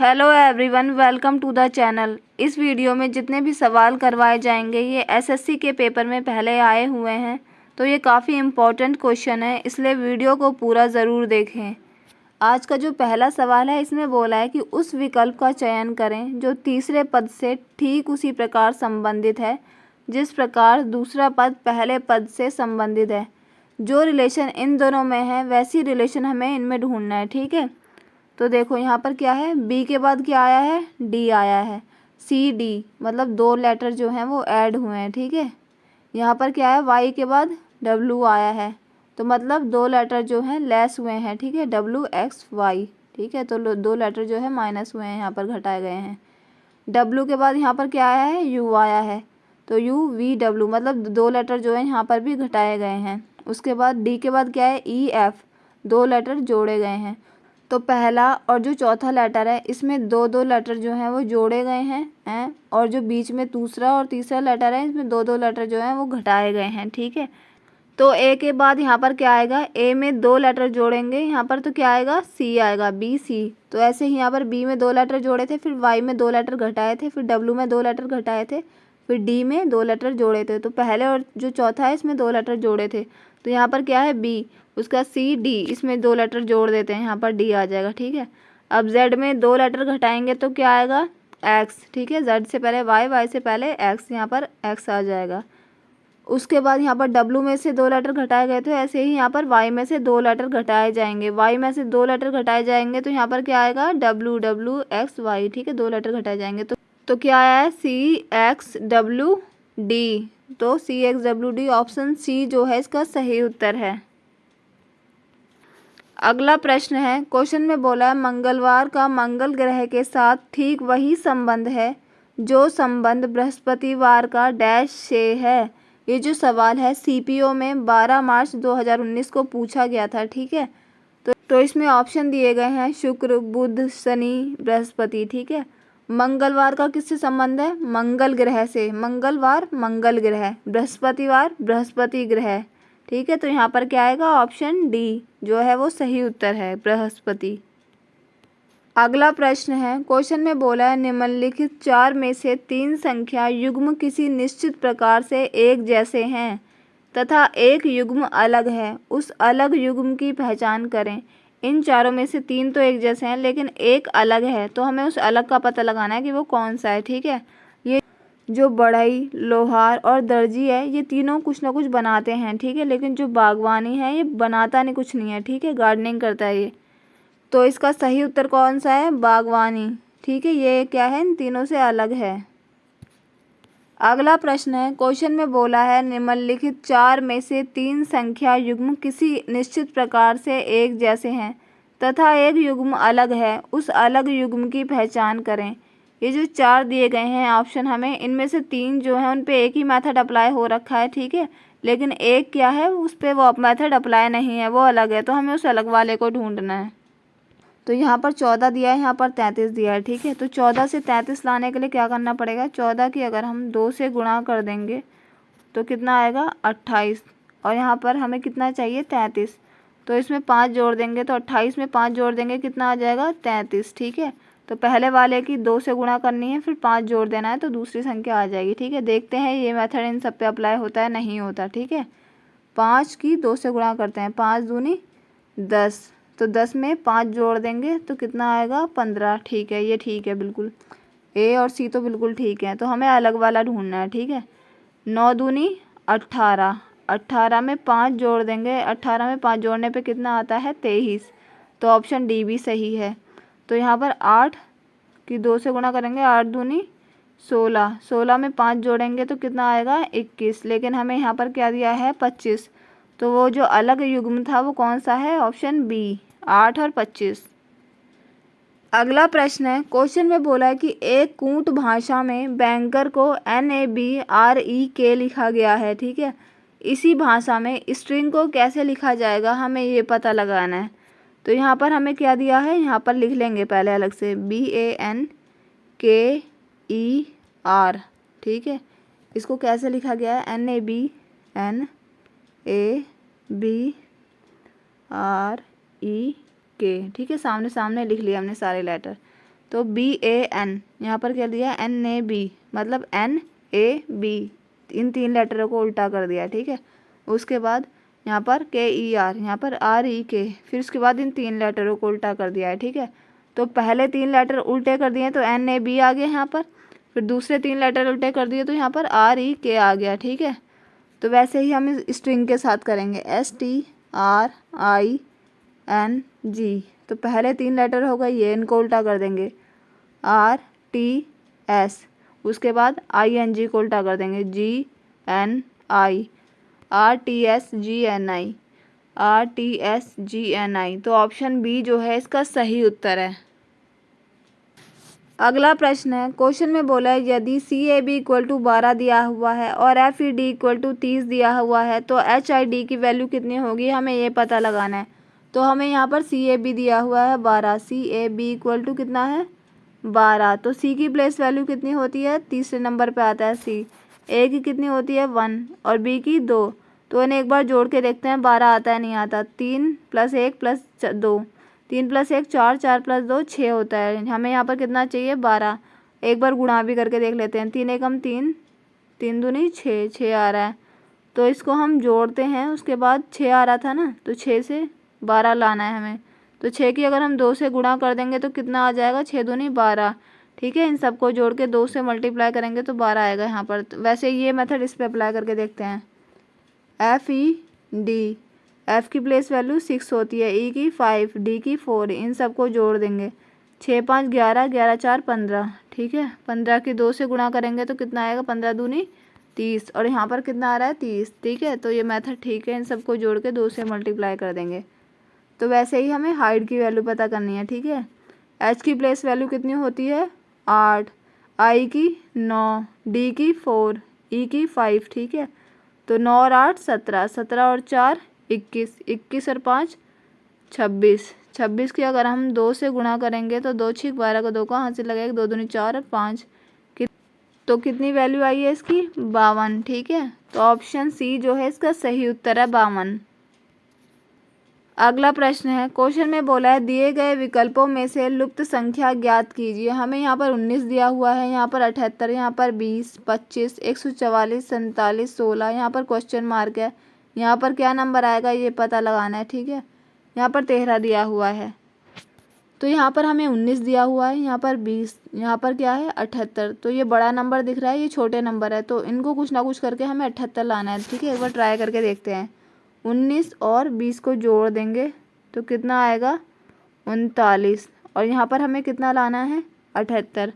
Hello everyone, welcome to the channel. इस video में जितने भी सवाल करवाए जाएंगे ये एसएससी के पेपर में पहले आए हुए हैं, तो ये काफ़ी इम्पोर्टेंट क्वेश्चन है, इसलिए वीडियो को पूरा ज़रूर देखें। आज का जो पहला सवाल है इसमें बोला है कि उस विकल्प का चयन करें जो तीसरे पद से ठीक उसी प्रकार संबंधित है जिस प्रकार दूसरा पद पहले पद से संबंधित है। जो रिलेशन इन दोनों में है वैसी रिलेशन हमें इनमें ढूंढना है। ठीक है, तो देखो यहाँ पर क्या है, बी के बाद क्या आया है, डी आया है, सी डी मतलब दो लेटर जो हैं वो ऐड हुए हैं। ठीक है, यहाँ पर क्या है, वाई के बाद डब्लू आया है, तो मतलब दो लेटर जो हैं लेस हुए हैं। ठीक है, डब्लू एक्स वाई। ठीक है, तो दो लेटर जो है माइनस हुए हैं, यहाँ पर घटाए गए हैं। डब्लू के बाद यहाँ पर क्या आया है, यू आया है, तो यू वी डब्लू मतलब दो लेटर जो है यहाँ पर भी घटाए गए हैं। उसके बाद डी के बाद क्या है, ई एफ, दो लेटर जोड़े गए हैं। तो पहला और जो चौथा लेटर है इसमें दो दो लेटर जो हैं वो जोड़े गए हैं और जो बीच में दूसरा और तीसरा लेटर है इसमें दो दो लेटर जो हैं वो घटाए गए हैं। ठीक है, तो ए के बाद यहाँ पर क्या आएगा, ए में दो लेटर जोड़ेंगे यहाँ पर तो क्या आएगा, सी आएगा, बी सी। तो ऐसे ही यहाँ पर बी में दो लेटर जोड़े थे, फिर वाई में दो लेटर घटाए थे, फिर डब्लू में दो लेटर घटाए थे, फिर डी में दो लेटर जोड़े थे। तो पहले और जो चौथा है इसमें दो लेटर जोड़े थे, तो यहाँ पर क्या है बी, उसका सी डी, इसमें दो लेटर जोड़ देते हैं, यहाँ पर डी आ जाएगा। ठीक है, अब जेड में दो लेटर घटाएंगे तो क्या आएगा, एक्स। ठीक है, जेड से पहले वाई, वाई से पहले एक्स, यहाँ पर एक्स आ जाएगा। उसके बाद यहाँ पर डब्लू में से दो लेटर घटाए गए थे, ऐसे ही यहाँ पर वाई में से दो लेटर घटाए जाएंगे, वाई में से दो लेटर घटाए जाएंगे तो यहाँ पर क्या आएगा, डब्लू डब्लू एक्स वाई। ठीक है, दो लेटर घटाए जाएंगे तो क्या आया है, सी एक्स डब्लू डी। तो C X W D, option C जो है इसका सही उत्तर है। अगला प्रश्न है, क्वेश्चन में बोला है मंगलवार का मंगल ग्रह के साथ ठीक वही संबंध है जो संबंध बृहस्पतिवार का डैश से है। ये जो सवाल है सीपीओ में 12 मार्च 2019 को पूछा गया था। ठीक है, तो इसमें ऑप्शन दिए गए हैं शुक्र, बुध, शनि, बृहस्पति। ठीक है, मंगलवार का किससे संबंध है, मंगल ग्रह से, मंगलवार मंगल ग्रह, बृहस्पतिवार बृहस्पति ग्रह। ठीक है, तो यहाँ पर क्या आएगा, ऑप्शन डी जो है वो सही उत्तर है, बृहस्पति। अगला प्रश्न है, क्वेश्चन में बोला है निम्नलिखित चार में से तीन संख्या युग्म किसी निश्चित प्रकार से एक जैसे हैं तथा एक युग्म अलग है, उस अलग युग्म की पहचान करें। इन चारों में से तीन तो एक जैसे हैं लेकिन एक अलग है, तो हमें उस अलग का पता लगाना है कि वो कौन सा है। ठीक है, ये जो बढ़ई, लोहार और दर्जी है ये तीनों कुछ ना कुछ बनाते हैं। ठीक है, लेकिन जो बागवानी है ये बनाता नहीं, कुछ नहीं है। ठीक है, गार्डनिंग करता है ये, तो इसका सही उत्तर कौन सा है, बागवानी। ठीक है, ये क्या है, इन तीनों से अलग है। अगला प्रश्न है, क्वेश्चन में बोला है निम्नलिखित चार में से तीन संख्या युग्म किसी निश्चित प्रकार से एक जैसे हैं तथा एक युग्म अलग है, उस अलग युग्म की पहचान करें। ये जो चार दिए गए हैं ऑप्शन हमें, इनमें से तीन जो है उन पे एक ही मेथड अप्लाई हो रखा है। ठीक है, लेकिन एक क्या है, उस पर वो मेथड अप्लाई नहीं है, वो अलग है, तो हमें उस अलग वाले को ढूंढना है। तो यहाँ पर 14 दिया है, यहाँ पर 33 दिया है। ठीक है, तो 14 से 33 लाने के लिए क्या करना पड़ेगा, 14 की अगर हम 2 से गुणा कर देंगे तो कितना आएगा, 28, और यहाँ पर हमें कितना चाहिए, 33, तो इसमें 5 जोड़ देंगे, तो 28 में 5 जोड़ देंगे कितना आ जाएगा, 33। ठीक है, तो पहले वाले की 2 से गुणा करनी है, फिर 5 जोड़ देना है, तो दूसरी संख्या आ जाएगी। ठीक है, देखते हैं ये मेथड इन सब पे अप्लाई होता है, नहीं होता। ठीक है, 5 की 2 से गुणा करते हैं, 5 दूनी 10, तो 10 में 5 जोड़ देंगे तो कितना आएगा, 15। ठीक है, ये ठीक है बिल्कुल, ए और सी तो बिल्कुल ठीक है, तो हमें अलग वाला ढूंढना है। ठीक है, 9 दूनी 18, 18 में 5 जोड़ देंगे, 18 में 5 जोड़ने पे कितना आता है, 23, तो ऑप्शन डी भी सही है। तो यहाँ पर 8 की 2 से गुणा करेंगे, 8 दूनी 16, 16 में 5 जोड़ेंगे तो कितना आएगा, 21, लेकिन हमें यहाँ पर क्या दिया है, 25, तो वो जो अलग युग्म था वो कौन सा है, ऑप्शन बी, 8 और 25। अगला प्रश्न है, क्वेश्चन में बोला है कि एक कूट भाषा में बैंकर को NABREK लिखा गया है। ठीक है, इसी भाषा में स्ट्रिंग को कैसे लिखा जाएगा, हमें ये पता लगाना है। तो यहाँ पर हमें क्या दिया है, यहाँ पर लिख लेंगे पहले अलग से, BANKER। ठीक है, इसको कैसे लिखा गया है, NABNABREK। ठीक है, सामने सामने लिख लिया हमने सारे लेटर। तो BAN, यहाँ पर क्या दिया NAB, मतलब NAB, इन 3 लेटरों को उल्टा कर दिया, ठीक है। उसके बाद यहाँ पर KER, यहाँ पर REK, फिर उसके बाद इन 3 लेटरों को उल्टा कर दिया है, ठीक है। तो पहले 3 लेटर उल्टे कर दिए तो NAB आ गया यहाँ पर, फिर दूसरे 3 लेटर उल्टे कर दिए तो यहाँ पर REK आ गया, ठीक है। तो वैसे ही हम इस स्ट्रिंग के साथ करेंगे STRING। तो पहले 3 लेटर हो गए ये, इनको उल्टा कर देंगे RTS, उसके बाद ING को उल्टा कर देंगे GNI, RTSGNI। तो ऑप्शन बी जो है इसका सही उत्तर है। अगला प्रश्न है, क्वेश्चन में बोला है यदि CAB इक्वल टू 12 दिया हुआ है और FED इक्वल टू 30 दिया हुआ है तो HID की वैल्यू कितनी होगी, हमें ये पता लगाना है। तो हमें यहाँ पर CAB दिया हुआ है 12, CAB इक्वल टू कितना है 12, तो C की प्लेस वैल्यू कितनी होती है, तीसरे नंबर पे आता है C। A की कितनी होती है 1 और B की 2, तो इन्हें एक बार जोड़ के देखते हैं 12 आता है नहीं आता। 3 + 1 + 2, 3 + 1 4, 4 + 2 6 होता है। हमें यहाँ पर कितना चाहिए 12, एक बार गुणा भी करके देख लेते हैं। 3 एकम 3, 3 दूनी 6, 6 आ रहा है। तो इसको हम जोड़ते हैं, उसके बाद 6 आ रहा था ना, तो 6 से 12 लाना है हमें। तो 6 की अगर हम 2 से गुणा कर देंगे तो कितना आ जाएगा, 6 दूनी 12, ठीक है। इन सबको जोड़ के 2 से मल्टीप्लाई करेंगे तो 12 आएगा यहाँ पर। वैसे ये मेथड इस पर अप्लाई करके देखते हैं। FED, F की प्लेस वैल्यू 6 होती है, E की 5, D की 4, इन सबको जोड़ देंगे। 6 5 11, 11 4 15, ठीक है। 15 की 2 से गुणा करेंगे तो कितना आएगा, 15 दूनी 30, और यहाँ पर कितना आ रहा है 30, ठीक है। तो ये मेथड ठीक है, इन सबको जोड़ के 2 से मल्टीप्लाई कर देंगे। तो वैसे ही हमें हाइट की वैल्यू पता करनी है, ठीक है। H की प्लेस वैल्यू कितनी होती है 8, I की 9, D की 4, E की 5, ठीक है। तो 9 और 8 17, 17 और 4 21, 21 और 5 26, 26 की अगर हम 2 से गुणा करेंगे तो 2 6 12 को 2 को हाथ से लगेगा, 2 दूनी 4 और 5, तो कितनी वैल्यू आई है इसकी 52, ठीक है। तो ऑप्शन सी जो है इसका सही उत्तर है 52। अगला प्रश्न है, क्वेश्चन में बोला है दिए गए विकल्पों में से लुप्त संख्या ज्ञात कीजिए। हमें यहाँ पर 19 दिया हुआ है, यहाँ पर 78, यहाँ पर 20, 25, 144, 47, 16, यहाँ पर क्वेश्चन मार्क है। यहाँ पर क्या नंबर आएगा ये पता लगाना है, ठीक है। यहाँ पर 13 दिया हुआ है, तो यहाँ पर हमें 19 दिया हुआ है, यहाँ पर 20, यहाँ पर क्या है 78, तो ये बड़ा नंबर दिख रहा है, ये छोटे नंबर है, तो इनको कुछ ना कुछ करके हमें 78 लाना है, ठीक है। एक बार ट्राई करके देखते हैं। 19 और 20 को जोड़ देंगे तो कितना आएगा 39, और यहाँ पर हमें कितना लाना है 78,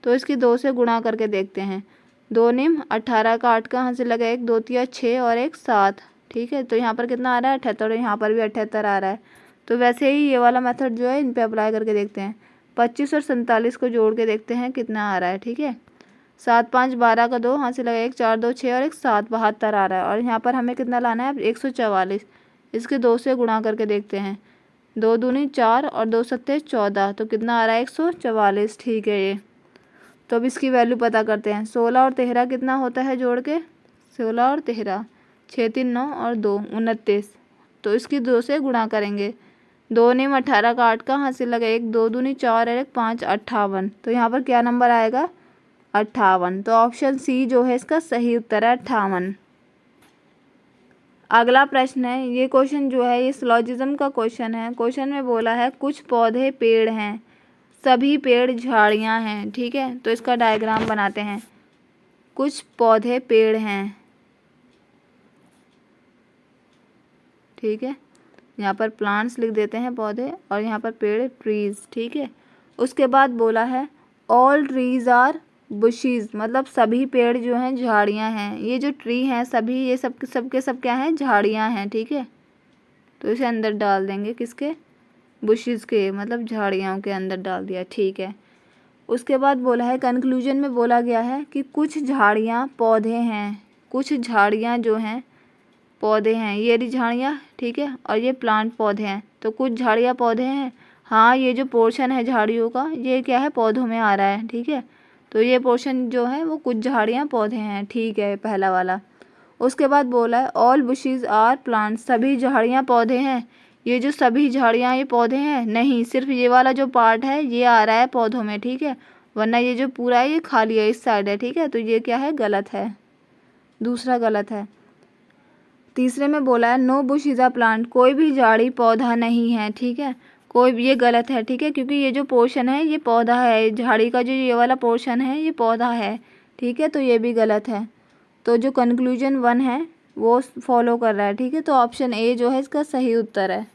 तो इसकी 2 से गुणा करके देखते हैं। 2 निम 18 का 8 कहाँ से लगा, 1 2 3 6 और 1 7, ठीक है। तो यहाँ पर कितना आ रहा है 78, और यहाँ पर भी 78 आ रहा है। तो वैसे ही ये वाला मेथड जो है इन पे अप्लाई करके देखते हैं। 25 और 47 को जोड़ के देखते हैं कितना आ रहा है, ठीक है। 7 5 12 का 2 हाथ से लगा, 1 4 2 6 और 1 7, 72 आ रहा है। और यहाँ पर हमें कितना लाना है 144, इसके 2 से गुणा करके देखते हैं। 2 दूनी 4 और 2 सत्ते 14, तो कितना आ रहा है 144, ठीक है ये। तो अब इसकी वैल्यू पता करते हैं। 16 और 13 कितना होता है जोड़ के, 16 और 13 6 3 9 और 2 29, तो इसकी 2 से गुणा करेंगे। 2 निम 18 का 8 का हाथ से लगा, 1 2 दूनी 4 और 1 5, 58, तो यहाँ पर क्या नंबर आएगा 58। तो ऑप्शन सी जो है इसका सही उत्तर है 58। अगला प्रश्न है, ये क्वेश्चन जो है ये सिलोजिज्म का क्वेश्चन है। क्वेश्चन में बोला है कुछ पौधे पेड़ हैं, सभी पेड़ झाड़ियाँ हैं, ठीक है। तो इसका डायग्राम बनाते हैं। कुछ पौधे पेड़ हैं, ठीक है। यहाँ पर प्लांट्स लिख देते हैं पौधे, और यहाँ पर पेड़ ट्रीज, ठीक है। उसके बाद बोला है ऑल ट्रीज आर बुशीज, मतलब सभी पेड़ जो हैं झाड़ियाँ हैं। ये जो ट्री हैं सभी, ये सब के सब क्या हैं झाड़ियाँ हैं, ठीक है। तो इसे अंदर डाल देंगे किसके, बुशीज के, मतलब झाड़ियों के अंदर डाल दिया, ठीक है। उसके बाद बोला है कंक्लूजन में बोला गया है कि कुछ झाड़ियाँ पौधे हैं, कुछ झाड़ियाँ जो हैं पौधे हैं, ये रही झाड़ियाँ, ठीक है, और ये प्लांट पौधे हैं। तो कुछ झाड़ियाँ पौधे हैं, हाँ ये जो पोर्शन है झाड़ियों का ये क्या है पौधों में आ रहा है, ठीक है। तो ये पोर्शन जो है वो कुछ झाड़ियाँ पौधे हैं, ठीक है, पहला वाला। उसके बाद बोला है ऑल बुशीज आर प्लांट्स, सभी झाड़ियाँ पौधे हैं, ये जो सभी झाड़ियाँ ये पौधे हैं, नहीं, सिर्फ ये वाला जो पार्ट है ये आ रहा है पौधों में, ठीक है, वरना ये जो पूरा है ये खाली है, इस साइड है, ठीक है, तो ये क्या है, गलत है, दूसरा गलत है। तीसरे में बोला है no bush is a plant, कोई भी झाड़ी पौधा नहीं है, ठीक है, कोई भी, ये गलत है, ठीक है, क्योंकि ये जो पोर्शन है ये पौधा है, झाड़ी का जो ये वाला पोर्शन है ये पौधा है, ठीक है, तो ये भी गलत है। तो जो कंक्लूजन 1 है वो फॉलो कर रहा है, ठीक है, तो ऑप्शन ए जो है इसका सही उत्तर है।